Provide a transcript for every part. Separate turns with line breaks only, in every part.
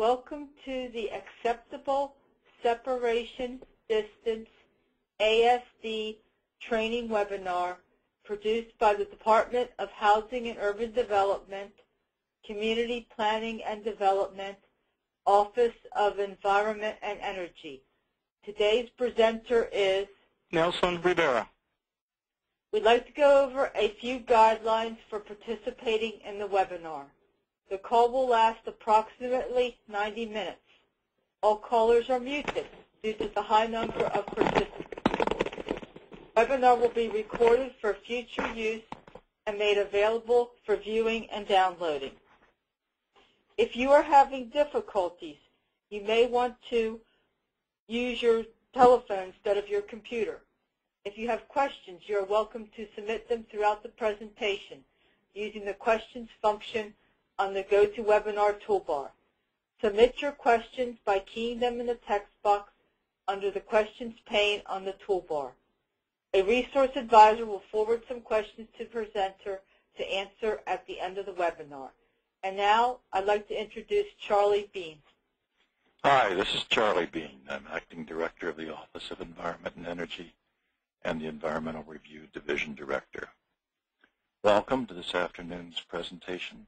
Welcome to the Acceptable Separation Distance ASD Training webinar produced by the Department of Housing and Urban Development, Community Planning and Development, Office of Environment and Energy. Today's presenter is
Nelson Rivera.
We'd like to go over a few guidelines for participating in the webinar. The call will last approximately 90 minutes. All callers are muted due to the high number of participants. The webinar will be recorded for future use and made available for viewing and downloading. If you are having difficulties, you may want to use your telephone instead of your computer. If you have questions, you are welcome to submit them throughout the presentation using the questions function on the GoToWebinar toolbar. Submit your questions by keying them in the text box under the questions pane on the toolbar. A resource advisor will forward some questions to the presenter to answer at the end of the webinar. And now I'd like to introduce Charlie Bean.
Hi, this is Charlie Bean. I'm Acting Director of the Office of Environment and Energy and the Environmental Review Division Director. Welcome to this afternoon's presentation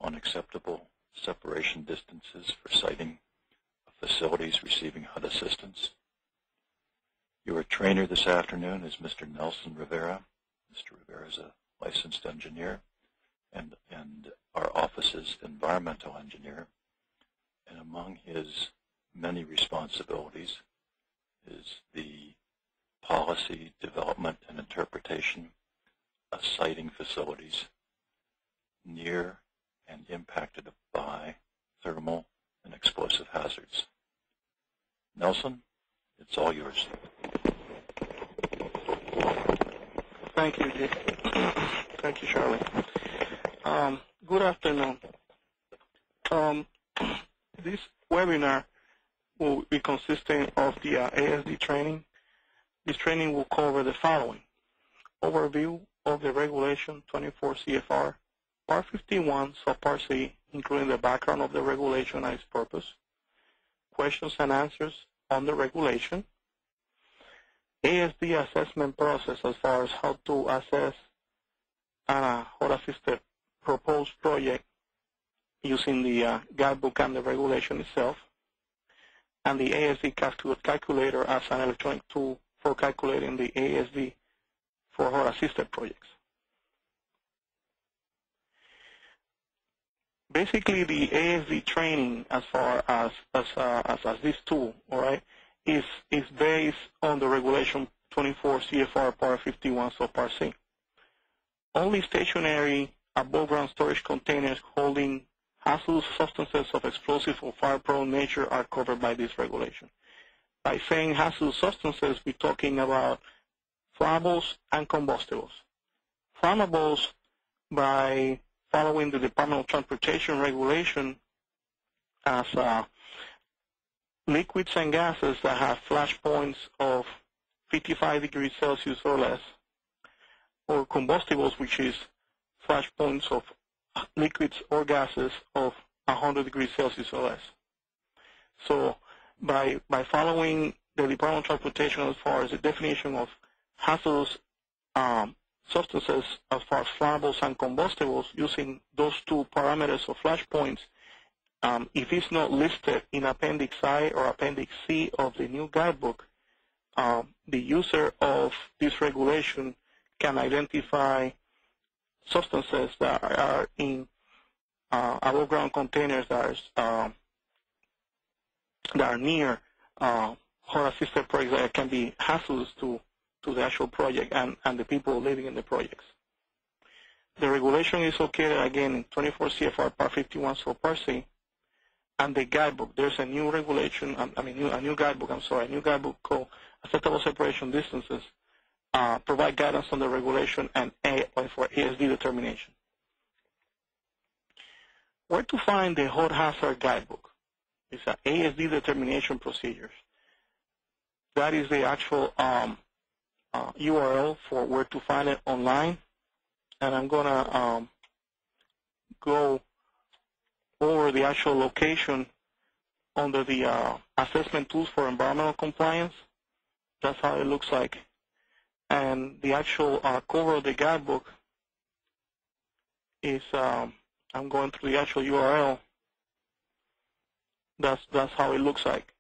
on acceptable separation distances for siting of facilities receiving HUD assistance. Your trainer this afternoon is Mr. Nelson Rivera. Mr. Rivera is a licensed engineer and our office's environmental engineer. And among his many responsibilities is the policy development and interpretation of siting facilities near and impacted by thermal and explosive hazards. Nelson, it's all yours.
Thank you, Dick. Thank you, Charlie. Good afternoon. This webinar will be consisting of the ASD training. This training will cover the following: overview of the regulation 24 CFR, Part 51, Subpart C, including the background of the regulation and its purpose, questions and answers on the regulation, ASD assessment process as far as how to assess a HUD-assisted proposed project using the guidebook and the regulation itself, and the ASD calculator as an electronic tool for calculating the ASD for HUD-assisted projects. Basically, the ASD training, as far as this tool, all right, is based on the regulation 24 CFR Part 51 Subpart C. Only stationary above-ground storage containers holding hazardous substances of explosive or fire-prone nature are covered by this regulation. By saying hazardous substances, we're talking about flammables and combustibles. Flammables, by following the Department of Transportation regulation, as liquids and gases that have flash points of 55 degrees Celsius or less, or combustibles, which is flash points of liquids or gases of 100 degrees Celsius or less. So by following the Department of Transportation as far as the definition of hazardous substances as far as flammables and combustibles, using those two parameters of flash points, if it's not listed in Appendix I or Appendix C of the new guidebook, the user of this regulation can identify substances that are in above-ground containers that are near HUD-assisted projects that can be hazardous to the actual project and the people living in the projects. The regulation is located again in 24 CFR Part 51 Subpart C, and the guidebook. There's a new regulation, a new guidebook called Acceptable Separation Distances. Provide guidance on the regulation and for ASD determination. Where to find the HUD hazard guidebook? It's an ASD determination procedures. That is the actual URL for where to find it online, and I'm gonna go over the actual location under the assessment tools for environmental compliance. That's how it looks like. And the actual cover of the guidebook is, I'm going through the actual URL. That's how it looks like.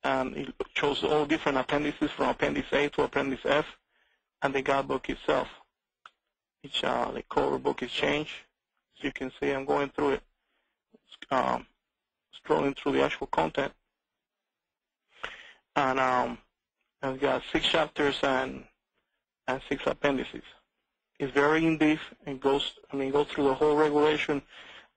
And it shows all different appendices from Appendix A to Appendix F, and the guidebook itself. The cover book is changed. As you can see, I'm going through it, scrolling through the actual content. And I've got 6 chapters and 6 appendices. It's very in-depth and goes through the whole regulation,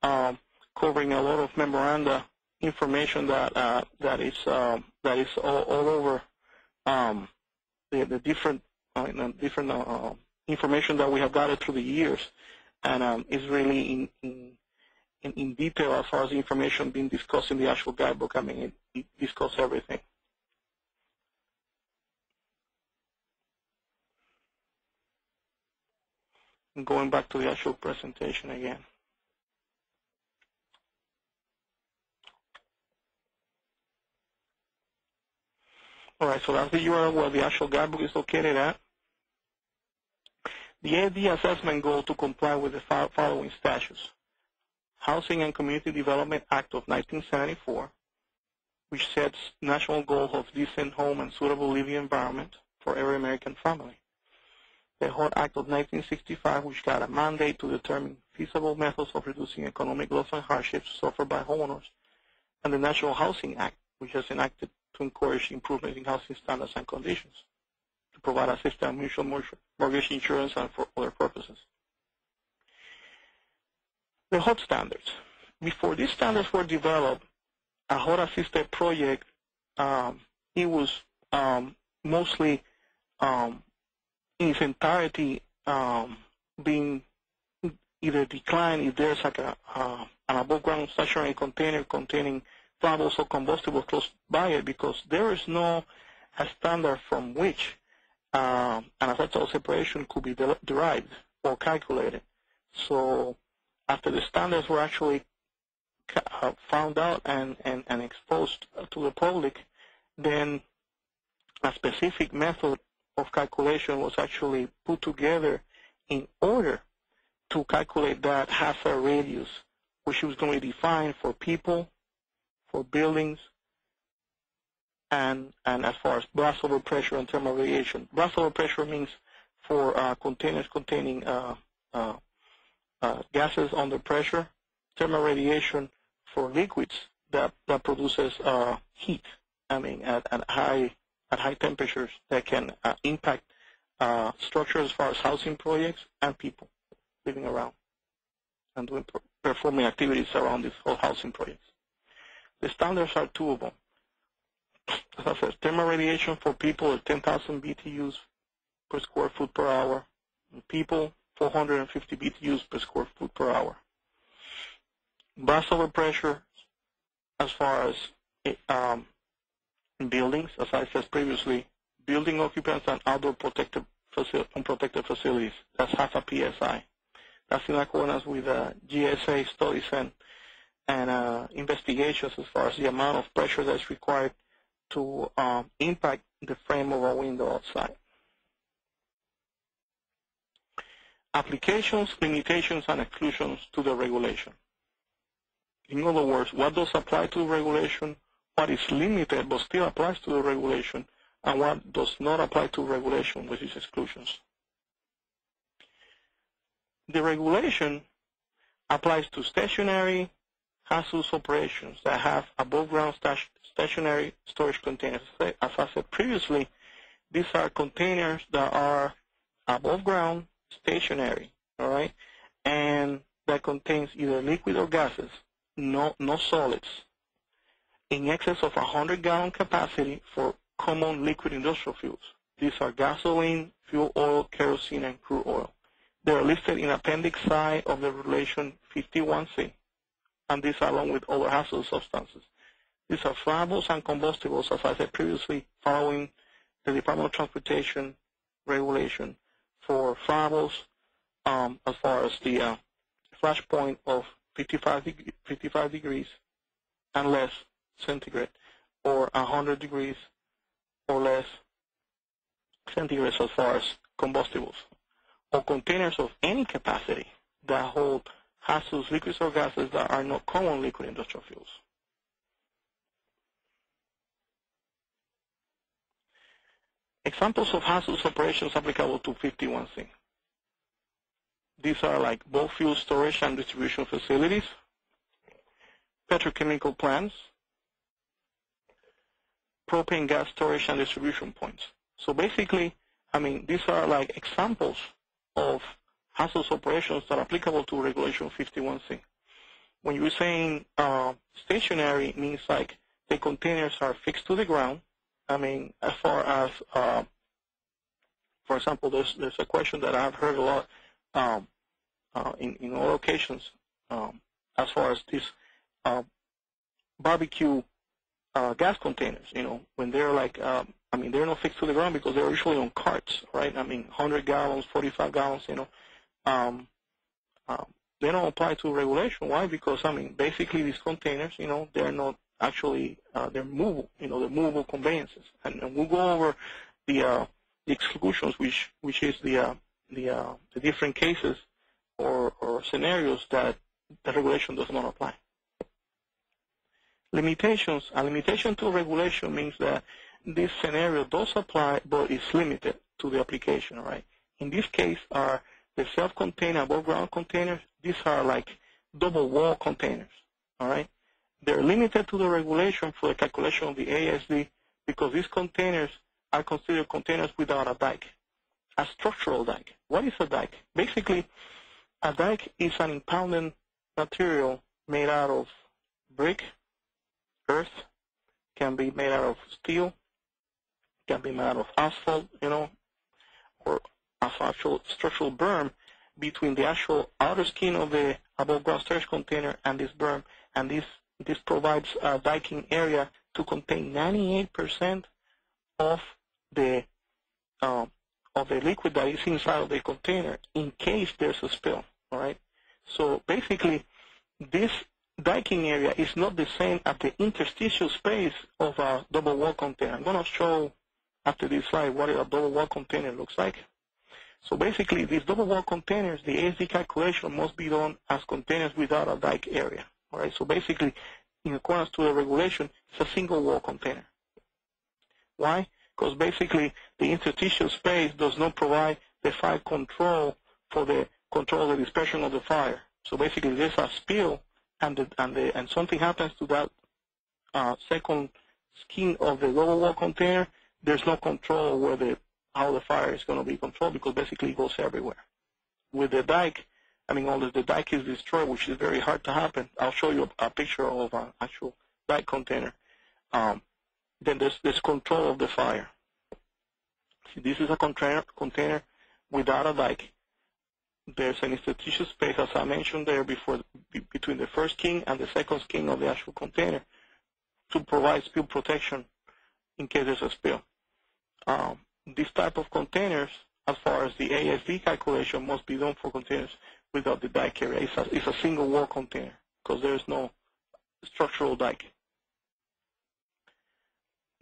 covering a lot of memoranda information that is all over the different information that we have gathered through the years, and is really in detail as far as the information being discussed in the actual guidebook. I mean, it discusses everything. And going back to the actual presentation again. All right, so that's the URL where the actual guidebook is located at. The ASD assessment goal to comply with the following statutes. Housing and Community Development Act of 1974, which sets national goal of decent home and suitable living environment for every American family. The HUD Act of 1965, which got a mandate to determine feasible methods of reducing economic loss and hardships suffered by homeowners. And the National Housing Act, which was enacted to encourage improvement in housing standards and conditions, to provide assistance and mutual mortgage insurance and for other purposes. The HUD standards. Before these standards were developed, a HUD-assisted project, it was mostly in its entirety being either declined if there's like an above-ground stationary container containing flammables or combustibles close by it, because there is no a standard from which an acceptable separation could be derived or calculated. So after the standards were actually found out and exposed to the public, then a specific method of calculation was actually put together in order to calculate that hazard radius, which was going to be defined for people, for buildings, and as far as blast overpressure and thermal radiation. Blast overpressure means for containers containing gases under pressure. Thermal radiation for liquids that produces heat. I mean, at high temperatures that can impact structures as far as housing projects and people living around and performing activities around these whole housing projects. The standards are 2 of them. As I said, thermal radiation for people at 10,000 BTUs per square foot per hour. And people, 450 BTUs per square foot per hour. Blast overpressure, as far as buildings, as I said previously, building occupants and outdoor unprotected facilities. That's half a PSI. That's in accordance with GSA studies and investigations as far as the amount of pressure that's required to impact the frame of a window outside. Applications, limitations, and exclusions to the regulation. In other words, what does apply to the regulation, what is limited but still applies to the regulation, and what does not apply to regulation, which is exclusions. The regulation applies to stationary hazardous operations that have above-ground stationary storage containers. As I said previously, these are containers that are above ground, stationary, all right, and that contains either liquid or gases, no solids, in excess of 100-gallon capacity for common liquid industrial fuels. These are gasoline, fuel oil, kerosene, and crude oil. They are listed in Appendix I of the Regulation 51C, and these are along with other hazardous substances. These are flammables and combustibles, as I said previously, following the Department of Transportation regulation for flammables as far as the flash point of 55 degrees and less centigrade or 100 degrees or less centigrade as far as combustibles, or containers of any capacity that hold hazardous liquids or gases that are not common liquid industrial fuels. Examples of hazardous operations applicable to 51C. These are like bulk fuel storage and distribution facilities, petrochemical plants, propane gas storage and distribution points. So basically, I mean, these are like examples of hazardous operations that are applicable to Regulation 51C. When you're saying stationary, it means like the containers are fixed to the ground. I mean, as far as, for example, there's a question that I've heard a lot in all occasions as far as these barbecue gas containers, you know, when they're like, I mean, they're not fixed to the ground because they're usually on carts, right? I mean, 100 gallons, 45 gallons, you know. They don't apply to regulation. Why? Because, I mean, basically these containers, you know, they're not actually, they're movable, you know, they're movable conveyances. And we'll go over the exclusions, which is the different cases or scenarios that the regulation does not apply. Limitations. A limitation to regulation means that this scenario does apply, but it's limited to the application, right? In this case are the self-contained above-ground containers. These are like double-wall containers, all right? They're limited to the regulation for the calculation of the ASD because these containers are considered containers without a dike, a structural dike. What is a dike? Basically, a dike is an impounded material made out of brick, earth, can be made out of steel, can be made out of asphalt, you know, or as actual structural berm between the actual outer skin of the above-ground storage container and this berm, and this provides a diking area to contain 98% of the liquid that is inside of the container in case there's a spill, all right? So basically, this diking area is not the same as the interstitial space of a double-wall container. I'm going to show after this slide what a double-wall container looks like. So basically, these double-wall containers, the ASD calculation must be done as containers without a dike area. All right. So basically, in accordance to the regulation, it's a single-wall container. Why? Because basically, the interstitial space does not provide the fire control for the control of the dispersion of the fire. So basically, there's a spill, and something happens to that second skin of the double-wall container. There's no control where how the fire is going to be controlled because basically it goes everywhere. With the dike, I mean, unless the dike is destroyed, which is very hard to happen, I'll show you a picture of an actual dike container. Then there's control of the fire. See, this is a container without a dike. There's an interstitial space, as I mentioned there before, between the first skin and the second skin of the actual container to provide spill protection in case there's a spill. This type of containers, as far as the ASD calculation, must be done for containers without the dike area. It's a single wall container because there is no structural dike.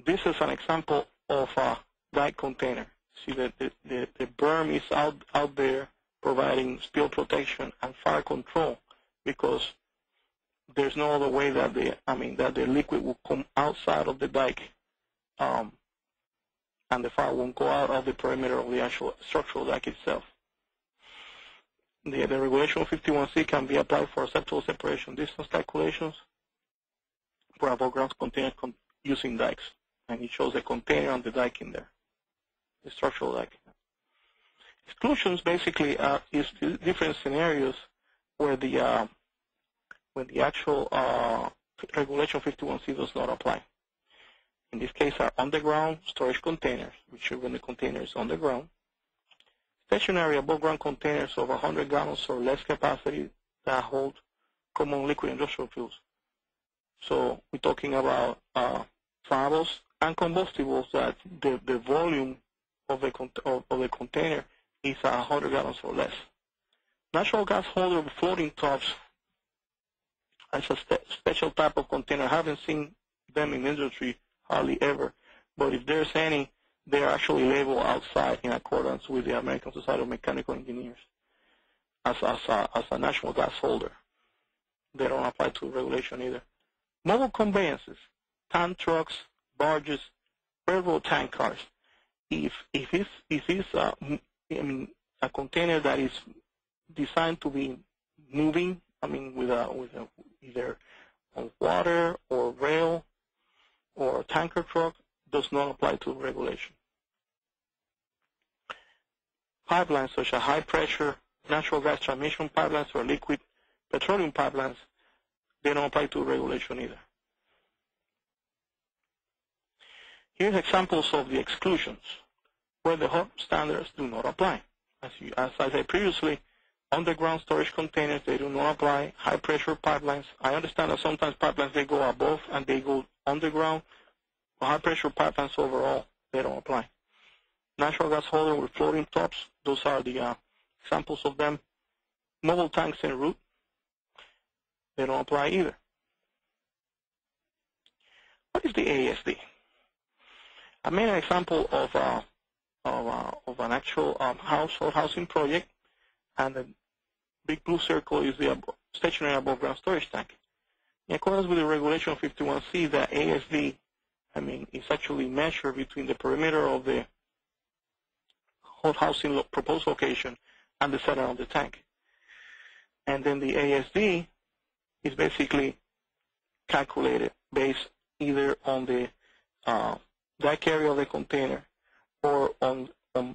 This is an example of a dike container. See that the berm is out there providing spill protection and fire control because there's no other way that the liquid will come outside of the dike. And the fire won't go out of the perimeter of the actual structural dike itself. The regulation 51C can be applied for acceptable separation distance calculations for above-ground containers using dikes. And it shows the container and the dike in there, the structural dike. Exclusions basically is different scenarios where the actual regulation 51C does not apply. In this case are underground storage containers, which are when the container is underground. Stationary above-ground containers of 100 gallons or less capacity that hold common liquid industrial fuels. So we're talking about flammables and combustibles that the volume of the container is 100 gallons or less. Natural gas holder with floating tops is a special type of container. I haven't seen them in the industry, hardly ever. But if there's any, they're actually labeled outside in accordance with the American Society of Mechanical Engineers as a national gas holder. They don't apply to regulation either. Mobile conveyances, tank trucks, barges, railroad tank cars. If it's a container that is designed to be moving, with either on water or rail or tanker truck, does not apply to regulation. Pipelines such as high pressure natural gas transmission pipelines or liquid petroleum pipelines, they don't apply to regulation either. Here's examples of the exclusions where the HUD standards do not apply. As I said previously, underground storage containers, they do not apply. High pressure pipelines, I understand that sometimes pipelines, they go above and they go underground. But high pressure pipelines overall, they don't apply. Natural gas holder with floating tops, those are the examples of them. Mobile tanks en route, they don't apply either. What is the ASD? I made an example of an actual household housing project, and the big blue circle is the stationary above ground storage tank. In accordance with the regulation 51C, the ASD, is actually measured between the perimeter of the whole housing proposed location and the center of the tank. And then the ASD is basically calculated based either on the deck area of the container or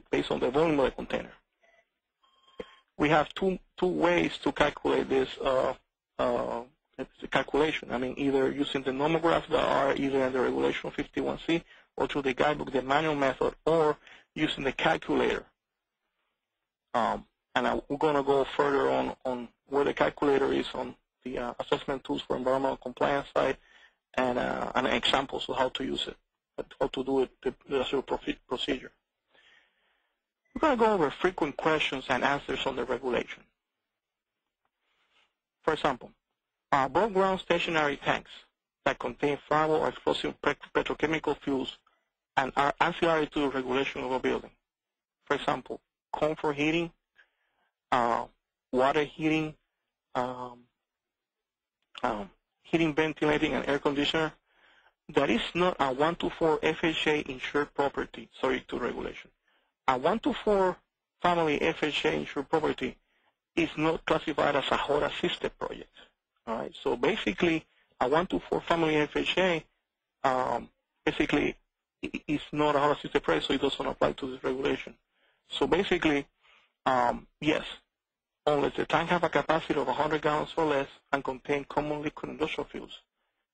based on the volume of the container. We have two ways to calculate this calculation. Either using the nomographs that are either in the regulation 51C or through the guidebook, the manual method, or using the calculator. And we're going to go further on where the calculator is on the assessment tools for environmental compliance side, and examples of how to use it, how to do it, the actual procedure. We're going to go over frequent questions and answers on the regulation. For example, above ground stationary tanks that contain flammable or explosive petrochemical fuels and are ancillary to the regulation of a building. For example, comfort heating, water heating, heating, ventilating, and air conditioner. That is not a 1 to 4 FHA insured property, subject to regulation. A 1 to 4 family FHA insured property is not classified as a HUD-assisted project. All right. So basically, a 1 to 4 family FHA basically is not a HUD-assisted project, so it doesn't apply to this regulation. So basically, yes, unless the tank have a capacity of 100 gallons or less and contain common liquid industrial fuels,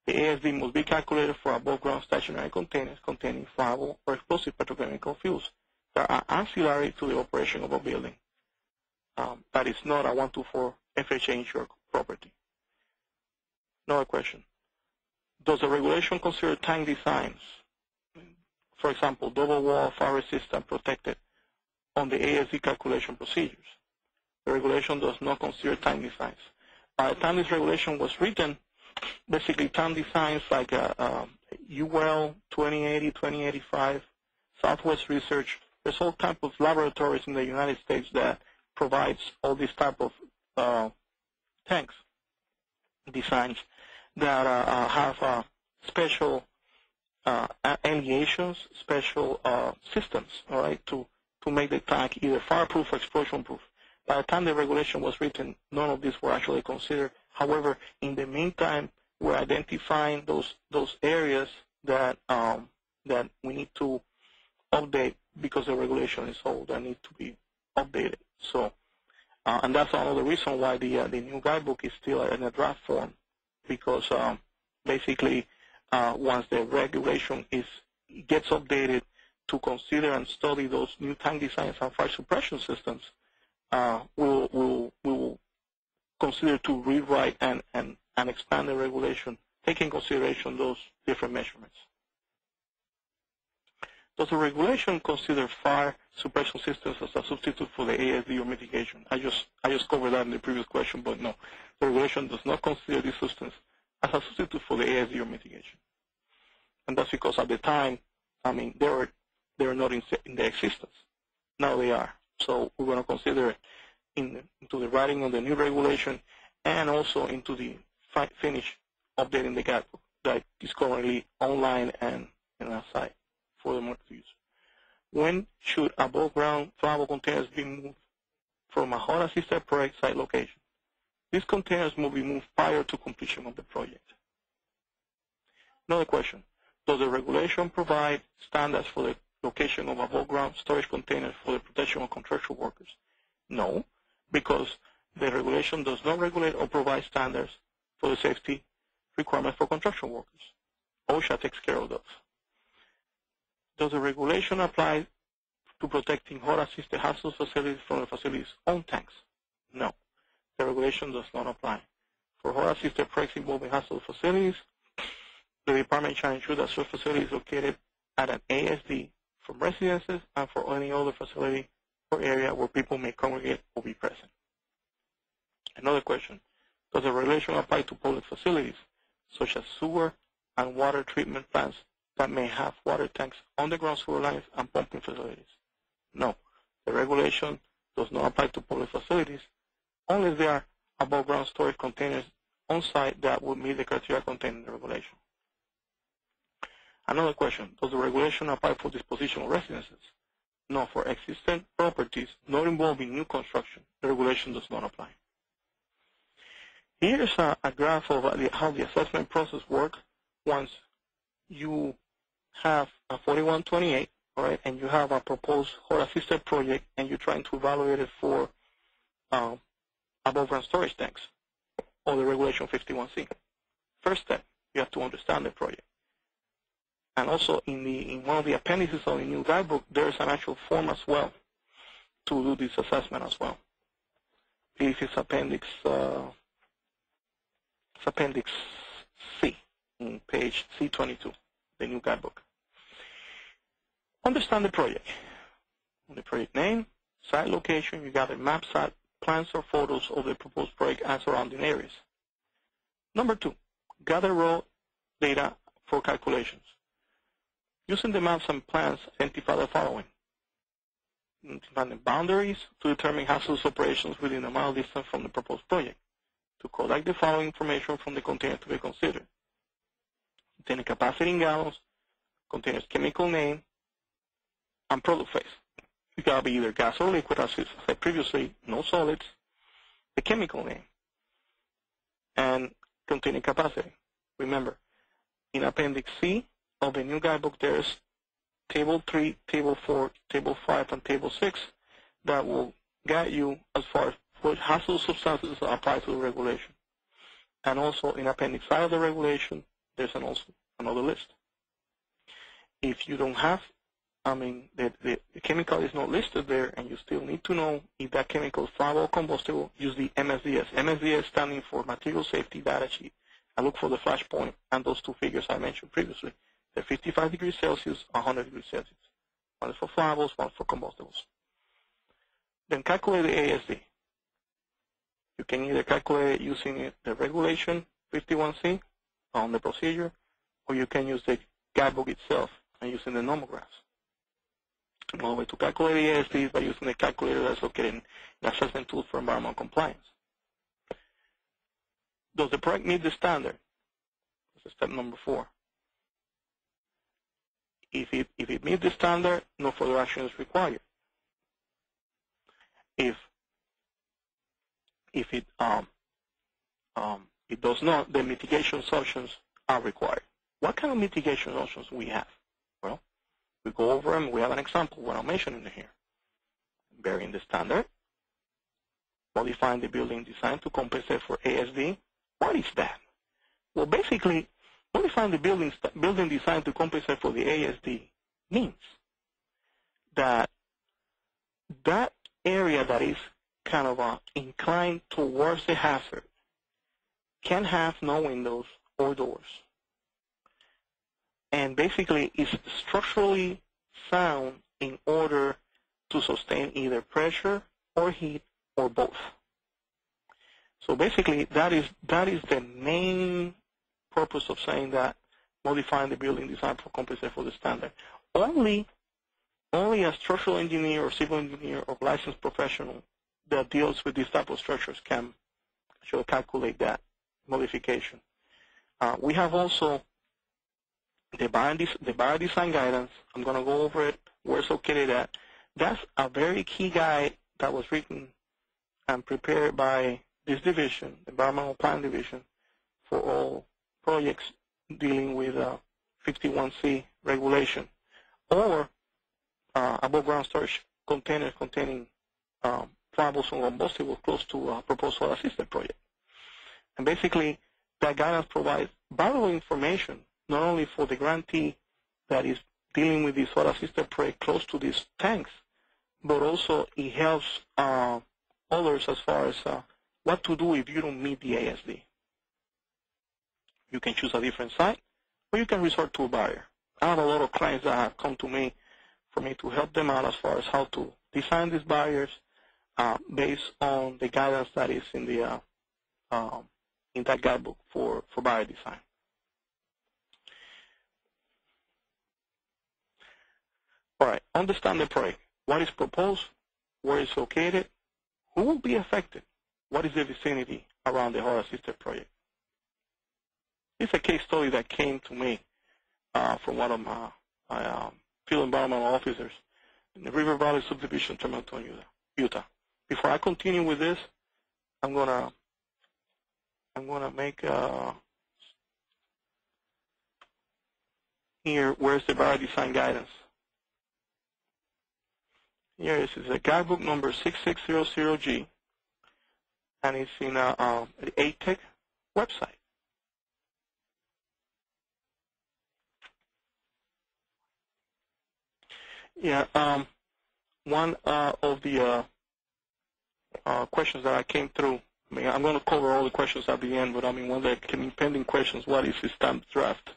the ASD must be calculated for above-ground stationary containers containing flammable or explosive petrochemical fuels that are ancillary to the operation of a building. That is not a 1 to 4 FHA insured property. Another question. Does the regulation consider tank designs, for example, double wall, fire resistant, protected, on the ASD calculation procedures? The regulation does not consider tank designs. By the time this regulation was written, basically tank designs like UL 2080, 2085, Southwest Research, there's all type of laboratories in the United States that provides all these type of tanks designs that have special allegations, special systems, all right, to make the tank either fireproof or explosion-proof. By the time the regulation was written, none of these were actually considered. However, in the meantime, we're identifying those areas that that we need to update because the regulation is old and need to be updated. So, and that's another reason why the new guidebook is still in a draft form, because basically once the regulation gets updated to consider and study those new tank designs and fire suppression systems, we will consider to rewrite and expand the regulation, taking consideration those different measurements. Does the regulation consider fire suppression systems as a substitute for the ASD or mitigation? I just covered that in the previous question, but no, the regulation does not consider these systems as a substitute for the ASD or mitigation. And that's because at the time, they were not in their existence. Now they are. So we're going to consider it into the writing of the new regulation and also into the finish updating the guidebook that is currently online and in our site for the market use. When should above-ground flammable containers be moved from a HUD-assisted project site location? These containers will be moved prior to completion of the project. Another question. Does the regulation provide standards for the location of above-ground storage containers for the protection of contractual workers? No, because the regulation does not regulate or provide standards for the safety requirements for contractual workers. OSHA takes care of those. Does the regulation apply to protecting HUD-assisted hazardous facilities from the facility's own tanks? No, the regulation does not apply. For HUD-assisted projects involving hazardous facilities, the department shall ensure that such facility is located at an ASD from residences and for any other facility or area where people may congregate or be present. Another question. Does the regulation apply to public facilities, such as sewer and water treatment plants that may have water tanks, underground sewer lines, and pumping facilities? No, the regulation does not apply to public facilities unless there are above-ground storage containers on site that would meet the criteria contained in the regulation. Another question, does the regulation apply for disposition of residences? No, for existing properties not involving new construction, the regulation does not apply. Here's a graph of how the assessment process works once you have a 4128, all right, and you have a proposed HUD-assisted project and you're trying to evaluate it for above-ground storage tanks or the regulation 51C. First step, you have to understand the project. And also in one of the appendices of the new guidebook, there is an actual form as well to do this assessment as well. This is Appendix C, in page C22, the new guidebook. Understand the project. On the project name, site location, you gather maps, plans, or photos of the proposed project and surrounding areas. Number 2, gather raw data for calculations. Using the maps and plans, identify the following. Identify the boundaries to determine hazardous operations within a mile distance from the proposed project. To collect the following information from the container to be considered. Container capacity in gallons, container's chemical name, and product phase. It got to be either gas or liquid, as I said previously, no solids, the chemical name, and container capacity. Remember, in Appendix C of the new guidebook, there's Table 3, Table 4, Table 5, and Table 6 that will guide you as far as what hazardous substances apply to the regulation. And also in Appendix I of the regulation, there's also another list. If you don't have, the chemical is not listed there and you still need to know if that chemical is flammable or combustible, use the MSDS. MSDS standing for Material Safety Data Sheet. And look for the flash point and those two figures I mentioned previously. They're 55 degrees Celsius, 100 degrees Celsius. One is for flammables, one for combustibles. Then calculate the ASD. You can either calculate it using the regulation 51C on the procedure, or you can use the guidebook itself and using the nomographs. Another way to calculate the ASD is by using the calculator that's located in the assessment tool for environmental compliance. Does the project meet the standard? That's step number 4. If it meets the standard, no further action is required. If it does not, then mitigation options are required. What kind of mitigation options we have? Well, we go over them. We have an example, what I'm mentioning here. Varying the standard, modifying the building design to compensate for ASD. What is that? Well, basically, modifying the building design to compensate for the ASD means that that area that is kind of inclined towards the hazard can have no windows or doors. And basically is structurally sound in order to sustain either pressure or heat or both. So basically that is the main purpose of saying that modifying the building design for compensate for the standard. Only a structural engineer or civil engineer or licensed professional that deals with these type of structures can actually calculate that modification. We have also the buyer design guidance. I'm going to go over it, where it's located at. That's a very key guide that was written and prepared by this division, the Environmental Plan Division, for all projects dealing with 51C regulation or above ground storage containers containing flammables and combustibles close to a proposed HUD-assisted project. And basically, that guidance provides valuable information not only for the grantee that is dealing with this HUD-assisted project close to these tanks, but also it helps others as far as what to do if you don't meet the ASD. You can choose a different site, or you can resort to a buyer. I have a lot of clients that have come to me for me to help them out as far as how to design these barriers based on the guidance that is in the in that guidebook for barrier design. All right, understand the project. What is proposed? Where it's located? Who will be affected? What is the vicinity around the HUD-assisted project? It's a case study that came to me from one of my field environmental officers in the River Valley Subdivision, Tremonton, Utah. Before I continue with this, I'm gonna make here. Where's the barrier design guidance? Here is a guidebook number 6600G, and it's in the ATEC website. Yeah, one of the questions that I came through, I mean, I'm going to cover all the questions at the end, but I mean, one of the pending questions, what is the stamped draft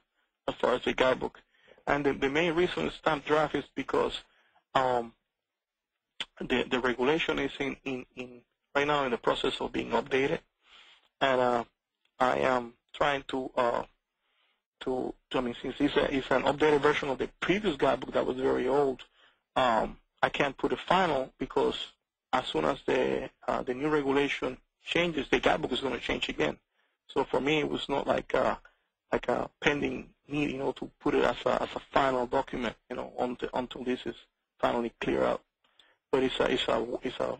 as far as the guidebook? And the main reason it's stamped draft is because the regulation is right now in the process of being updated, and I am trying to I mean, since it's an updated version of the previous guidebook that was very old, I can't put a final because as soon as the new regulation changes, the guidebook is going to change again. So for me, it was not like a pending need, you know, to put it as a final document, you know, until this is finally clear out. But it's a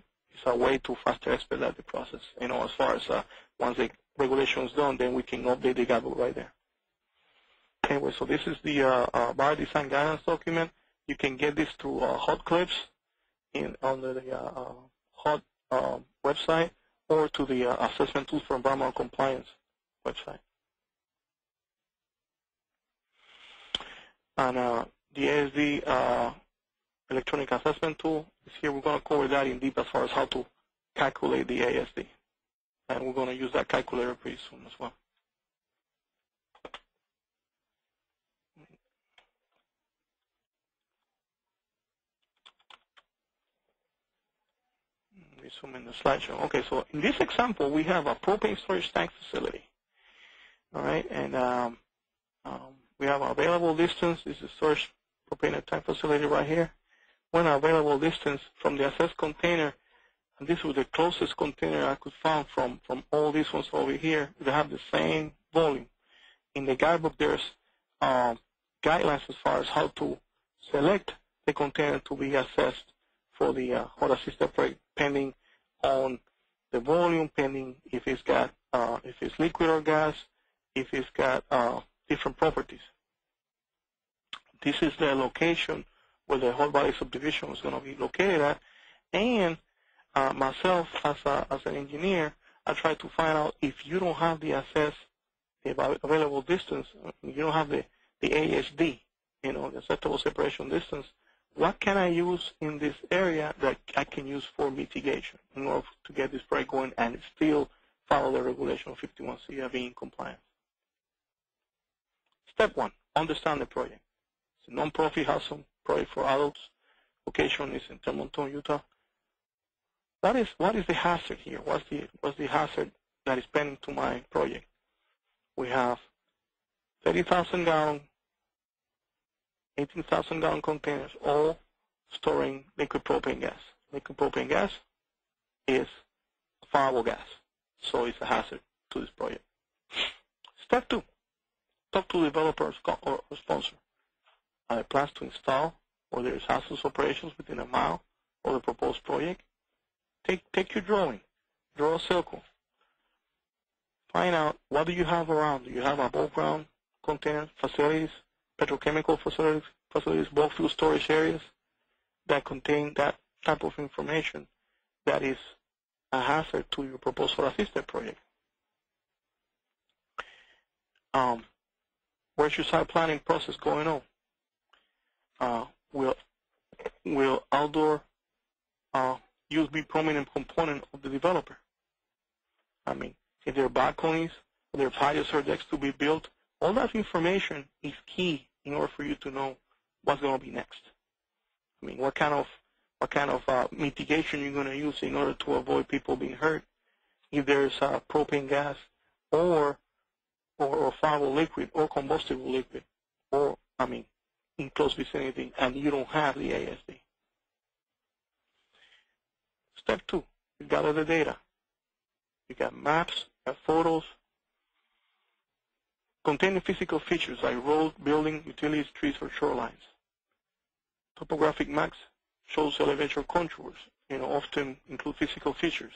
way to faster expedite the process, you know, as far as once the regulation is done, then we can update the guidebook right there. Anyway, so this is the barrier design guidance document. You can get this through HUD clips under the HUD website, or to the Assessment Tools for Environmental Compliance website. And the ASD electronic assessment tool is here. We're going to cover that in deep as far as how to calculate the ASD. And we're going to use that calculator pretty soon as well. Zoom in the slideshow. Okay, so in this example, we have a propane storage tank facility. All right, and we have available distance. This is storage propane tank facility right here. One available distance from the assessed container, and this was the closest container I could find from all these ones over here. They have the same volume. In the guidebook, there's guidelines as far as how to select the container to be assessed for the HUD-assisted project, pending on the volume, pending if it's got if it's liquid or gas, if it's got different properties. This is the location where the whole body subdivision is going to be located at, and myself as an engineer, I try to find out if you don't have the available distance, you don't have the ASD, you know, the acceptable separation distance. What can I use in this area that I can use for mitigation in order to get this project going and still follow the regulation of 51C and be in compliance? Step one, understand the project. It's a non-profit housing project for adults. Location is in Tremonton, Utah. What is the hazard here? What's the hazard that is pending to my project? We have 30,000-gallon, 18,000-gallon containers, all storing liquid propane gas. Liquid propane gas is flammable gas, so it's a hazard to this project. Step 2, talk to the developer or sponsor. Are there plans to install or there is hazardous operations within a mile of the proposed project? Take your drawing, draw a circle. Find out what do you have around. Do you have above ground container facilities, petrochemical facilities, bulk fuel storage areas that contain that type of information that is a hazard to your proposed HUD-assisted project? Where's your site planning process going on? Will outdoor use be prominent component of the developer? I mean, if there are balconies, if there are patios or decks to be built, all that information is key in order for you to know what's going to be next. I mean, what kind of mitigation you're going to use in order to avoid people being hurt if there's propane gas or flammable liquid or combustible liquid, or I mean, in close vicinity, and you don't have the ASD. Step 2, you gather the data. You got maps, you got photos, containing physical features like roads, buildings, utilities, trees, or shorelines. Topographic maps shows elevation contours, often include physical features.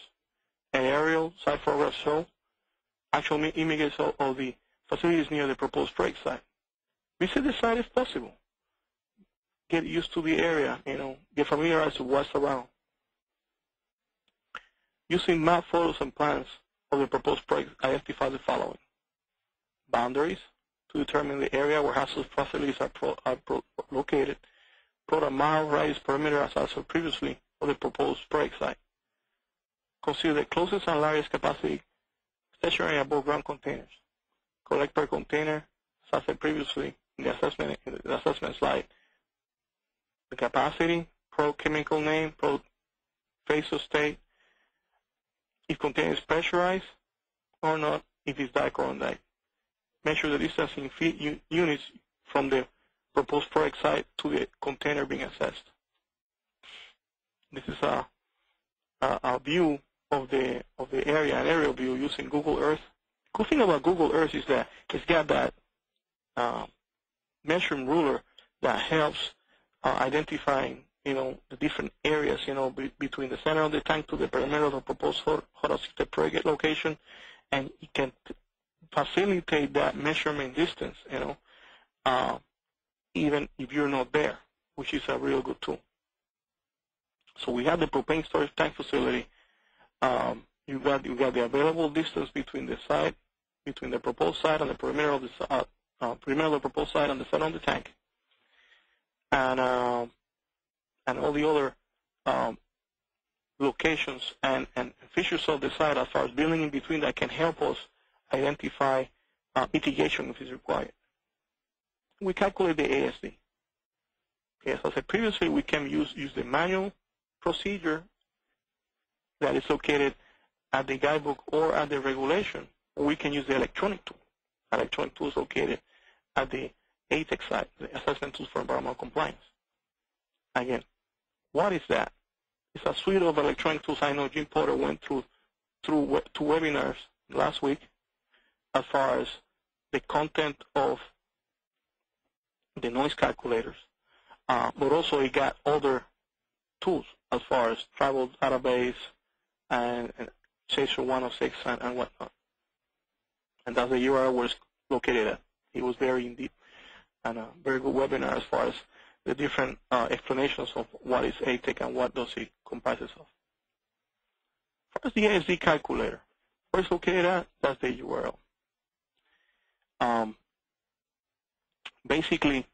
An aerial site photographs show actual images of the facilities near the proposed project site. Visit the site if possible. Get used to the area, get familiarized with what's around. Using map photos and plans of the proposed project, identify the following. Boundaries, to determine the area where hazardous facilities are located. Plot a mile radius perimeter as also previously of the proposed project site. Consider the closest and largest capacity stationary above ground containers. Collect per container, as I said previously in the assessment slide, the capacity, product chemical name, product phase of state, if container is pressurized or not, if it's dike or undike. Measure the distance in feet units from the proposed project site to the container being assessed. This is a view of the area, an aerial view using Google Earth. Cool thing about Google Earth is that it's got that measuring ruler that helps identifying the different areas between the center of the tank to the perimeter of the proposed HUD-assisted project location, and it can facilitate that measurement distance even if you're not there, which is a real good tool. So we have the propane storage tank facility. You got the available distance between the site, between the proposed site and the perimeter of the proposed site and the center of the tank, and all the other locations and features of the site as far as building in between that can help us identify mitigation if it's required. We calculate the ASD. As I said previously, we can use the manual procedure that is located at the guidebook or at the regulation, or we can use the electronic tool. Electronic tool is located at the ATEC site, the Assessment Tools for Environmental Compliance. Again, what is that? It's a suite of electronic tools. I know Jim Potter went through two webinars last week as far as the content of the noise calculators, but also it got other tools as far as tribal database and Section 106 and whatnot. And that's the URL where it's located at. It was very in deep and a very good webinar as far as the different explanations of what is ATEC and what does it comprises of. As far as the ASD calculator, where it's located at, that's the URL. Basically,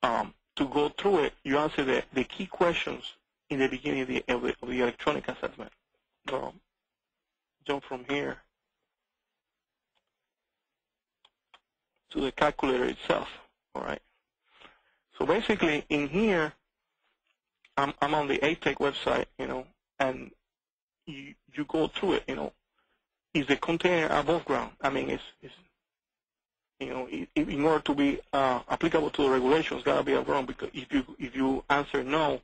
to go through it, you answer the key questions in the beginning of the electronic assessment. Jump from here to the calculator itself. All right. So basically, in here, I'm on the ATEC website, and you go through it. Is the container above ground? I mean, In order to be applicable to the regulations, got to be above ground, because if you answer no,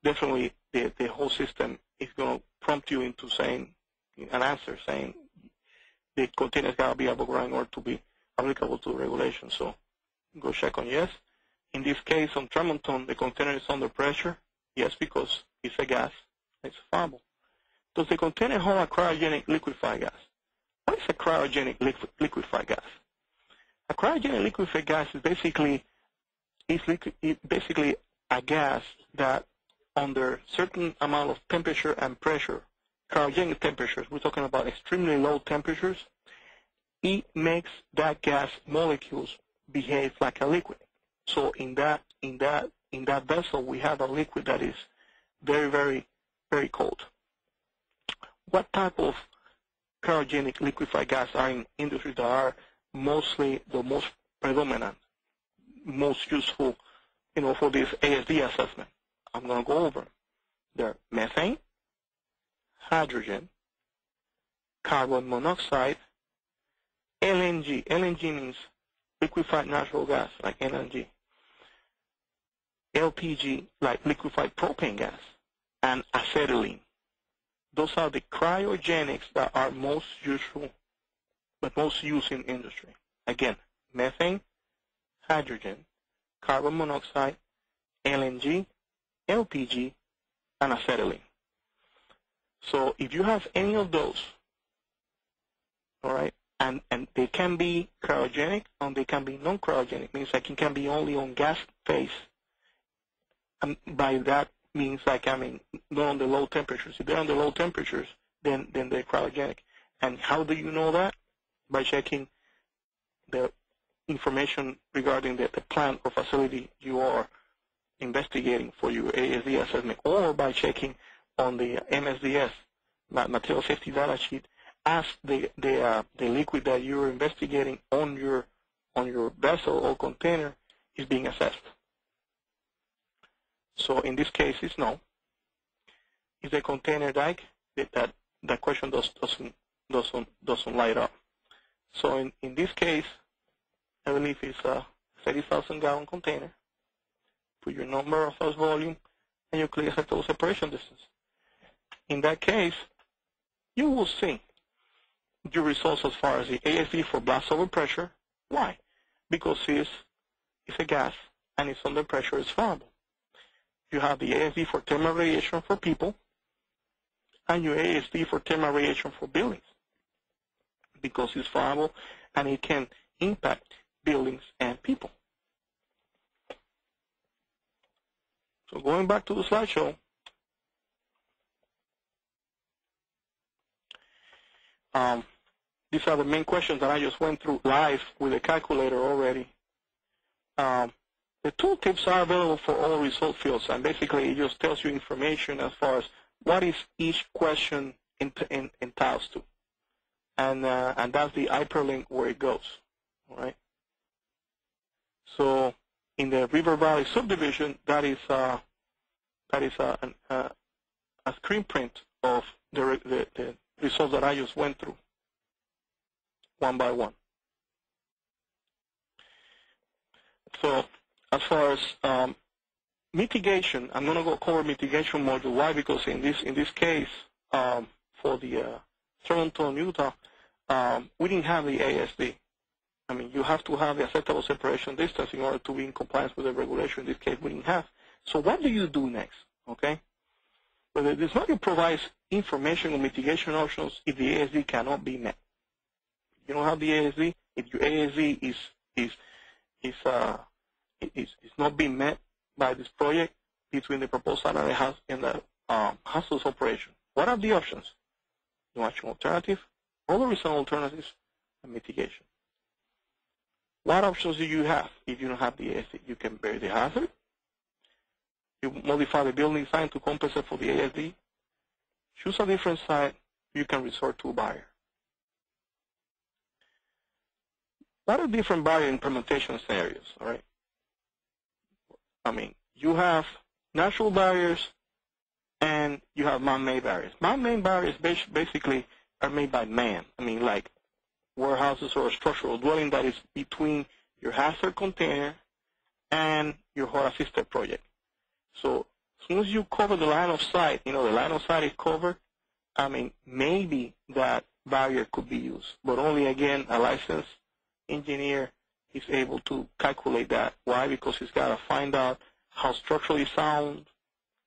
definitely the whole system is going to prompt you into saying an answer saying the containers got to be above ground in order to be applicable to the regulations. So go check on yes. In this case, on Tremonton, the container is under pressure. Yes, because it's a gas. It's flammable. Does the container hold a cryogenic liquefied gas? What is a cryogenic liquefied gas? A cryogenic liquefied gas is basically a gas that under certain amount of temperature and pressure, cryogenic temperatures, we're talking about extremely low temperatures, it makes that gas molecules behave like a liquid. So in that vessel, we have a liquid that is very, very, very cold. What type of cryogenic liquefied gas are in industries that are mostly the most predominant, most useful, for this ASD assessment? I'm going to go over. They're methane, hydrogen, carbon monoxide, LNG. LNG means liquefied natural gas, like LNG. LPG, like liquefied propane gas, and acetylene. Those are the cryogenics that are most useful, but most used in industry. Again, methane, hydrogen, carbon monoxide, LNG, LPG, and acetylene. So if you have any of those, all right, and they can be cryogenic and they can be non-cryogenic, means like it can be only on gas phase. And by that means like, not on the low temperatures. If they're on the low temperatures, then they're cryogenic. And how do you know that? By checking the information regarding the plant or facility you are investigating for your ASD assessment, or by checking on the MSDS, Material Safety Data Sheet, as the liquid that you're investigating on your vessel or container is being assessed. So in this case, it's no. Is the container Dike? That question doesn't light up. So in this case, I believe it's a 30,000 gallon container. Put your number of house volume, and you click acceptable separation distance. In that case, you will see your results as far as the ASD for blast over pressure. Why? Because it's a gas, and it's under pressure, it's flammable. You have the ASD for thermal radiation for people, and your ASD for thermal radiation for buildings, because it's flammable and it can impact buildings and people. So going back to the slideshow, these are the main questions that I just went through live with a calculator already. The tooltips are available for all result fields, and basically it just tells you information as far as what is each question entails to, and that's the hyperlink where it goes. All right. So in the River Valley subdivision, that is a screen print of the results that I just went through, one by one. So as far as mitigation, I'm going to cover mitigation module. Why? Because in this case, for the Tremonton, Utah, we didn't have the ASD. You have to have the acceptable separation distance in order to be in compliance with the regulation. In this case, we didn't have. So what do you do next? Okay. Well, this module provides information on mitigation options if the ASD cannot be met. You don't have the ASD. If your ASD is not being met by this project between the proposal and the hazardous operation, what are the options? No action alternative, other reasonable alternatives, and mitigation. What options do you have if you don't have the ASD? You can bury the hazard. You modify the building design to compensate for the ASD. Choose a different site. You can resort to a barrier. What are different barrier implementation scenarios? All right. You have natural barriers and you have man-made barriers. Man-made barriers basically are made by man. Like warehouses or a structural dwelling that is between your hazard container and your HUD-assisted project. So as soon as you cover the line of sight, the line of sight is covered, maybe that barrier could be used, but only, again, a licensed engineer is able to calculate that. Why? Because he's got to find out how structurally sound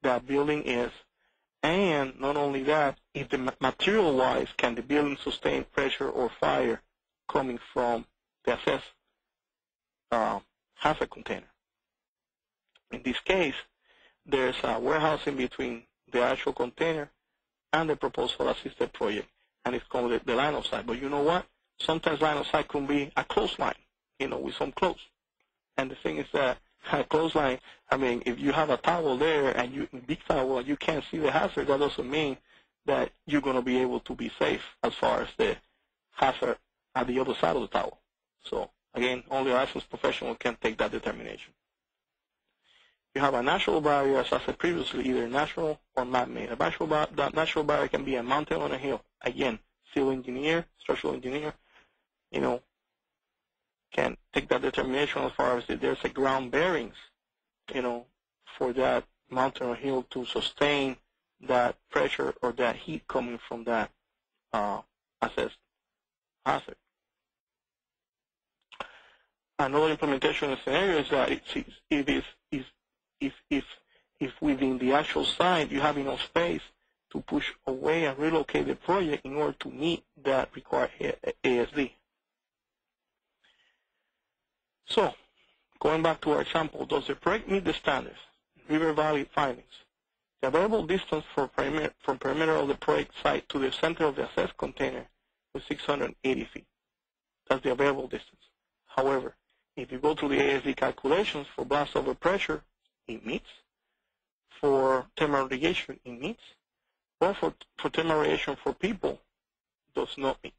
that building is, and not only that, if the material-wise, can the building sustain pressure or fire coming from the assessed hazard container. In this case, there's a warehousing between the actual container and the proposed HUD-assisted project, and it's called the line of sight. But you know what? Sometimes line of sight can be a close line, with some close. And the thing is that a close line, if you have a towel there and big towel, and you can't see the hazard, that doesn't mean that you're going to be able to be safe as far as the hazard at the other side of the towel. So again, only a licensed professional can take that determination. You have a natural barrier, as I said previously, either natural or man-made. That natural barrier can be a mountain on a hill. Again, civil engineer, structural engineer, can take that determination as far as if there's a ground bearings, for that mountain or hill to sustain that pressure or that heat coming from that assessed hazard. Another implementation scenario is that if within the actual site you have enough space to push away and relocate the project in order to meet that required ASD. So, going back to our example, does the project meet the standards? River Valley findings. The available distance from perimeter of the project site to the center of the assessed container was 680 feet. That's the available distance. However, if you go to the ASD calculations for blast over pressure, it meets. For thermal radiation, it meets. But for thermal radiation for people, does not meet.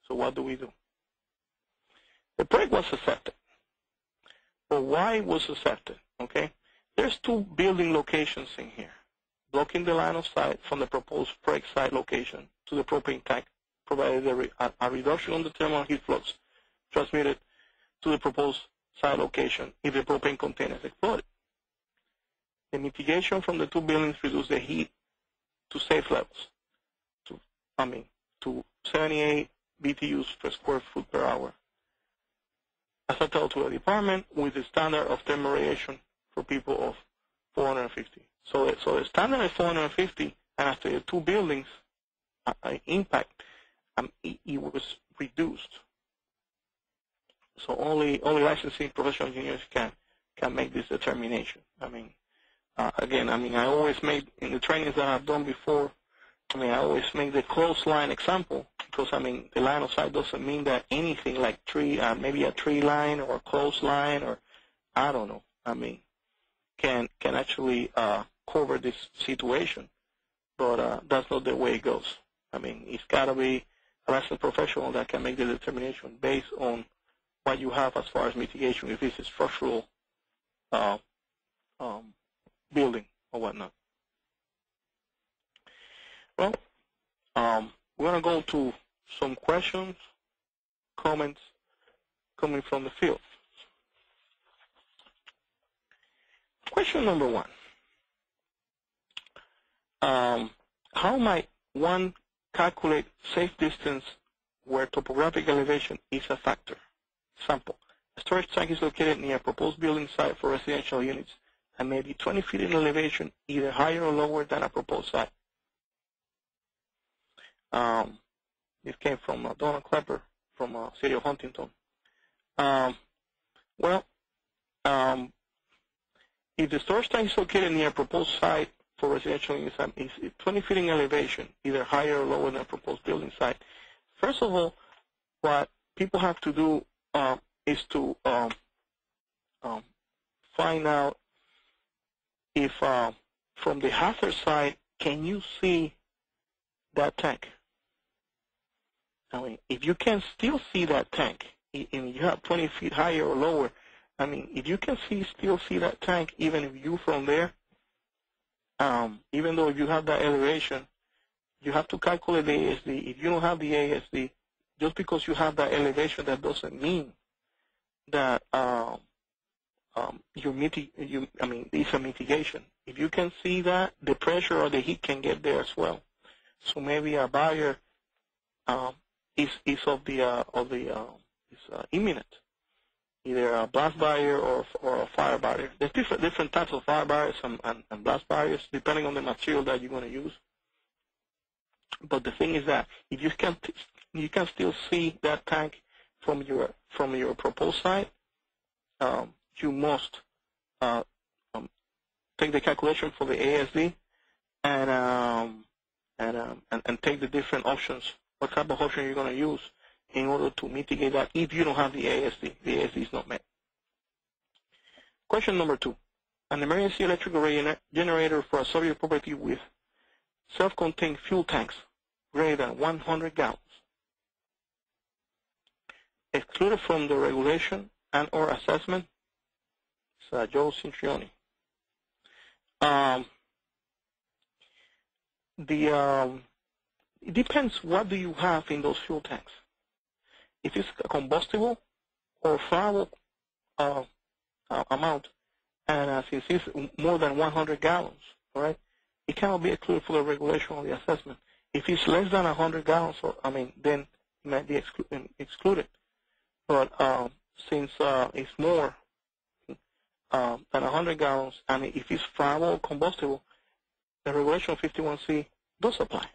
So what do we do? The project was accepted. But why was accepted? Okay, there's two building locations in here, blocking the line of sight from the proposed project site location to the propane tank, provided a reduction on the thermal heat flux transmitted to the proposed site location if the propane container is exploded. The mitigation from the two buildings reduced the heat to safe levels, to 78 BTUs per square foot per hour. As I told to the department, with the standard of thermal radiation for people of 450. So the standard is 450, and after the two buildings impact, it was reduced. So only licensing professional engineers can make this determination. Again, I always make, in the trainings that I've done before, I always make the close line example, because the line of sight doesn't mean that anything like tree, maybe a tree line or a close line, or I don't know, can actually cover this situation. But that's not the way it goes. It's got to be a licensed professional that can make the determination based on what you have as far as mitigation, if it's a structural building or whatnot. Well, we're going to go to some questions, comments coming from the field. Question number one. How might one calculate safe distance where topographic elevation is a factor? Example, a storage tank is located near a proposed building site for residential units and may be 20 feet in elevation, either higher or lower than a proposed site. This came from Donald Klepper from City of Huntington. If the storage tank is located near a proposed site for residential units and is 20 feet in elevation, either higher or lower than a proposed building site, first of all, what people have to do is to find out if from the hazard side, can you see that tank? If you can still see that tank, and you have 20 feet higher or lower, if you can still see that tank, even if you from there, even though if you have that elevation, you have to calculate the ASD. If you don't have the ASD, just because you have that elevation, that doesn't mean that it's a mitigation. If you can see that, the pressure or the heat can get there as well. So maybe a barrier is imminent, either a blast barrier or a fire barrier. There's different types of fire barriers and blast barriers depending on the material that you're going to use. But the thing is that if you can still see that tank from your proposed site, you must take the calculation for the ASD and take the different options, what type of option you're going to use in order to mitigate that if you don't have the ASD. The ASD is not met. Question number 2. An emergency electrical generator for a subject property with self-contained fuel tanks greater than 100 gallons. Excluded from the regulation and or assessment. It's Joe Cintrioni. It depends what do you have in those fuel tanks. If it's a combustible or flammable amount, and since it's more than 100 gallons, all right, it cannot be excluded for the regulation or the assessment. If it's less than 100 gallons, then it might be excluded. But since it's more than 100 gallons, and if it's flammable or combustible, the regulation 51C does apply.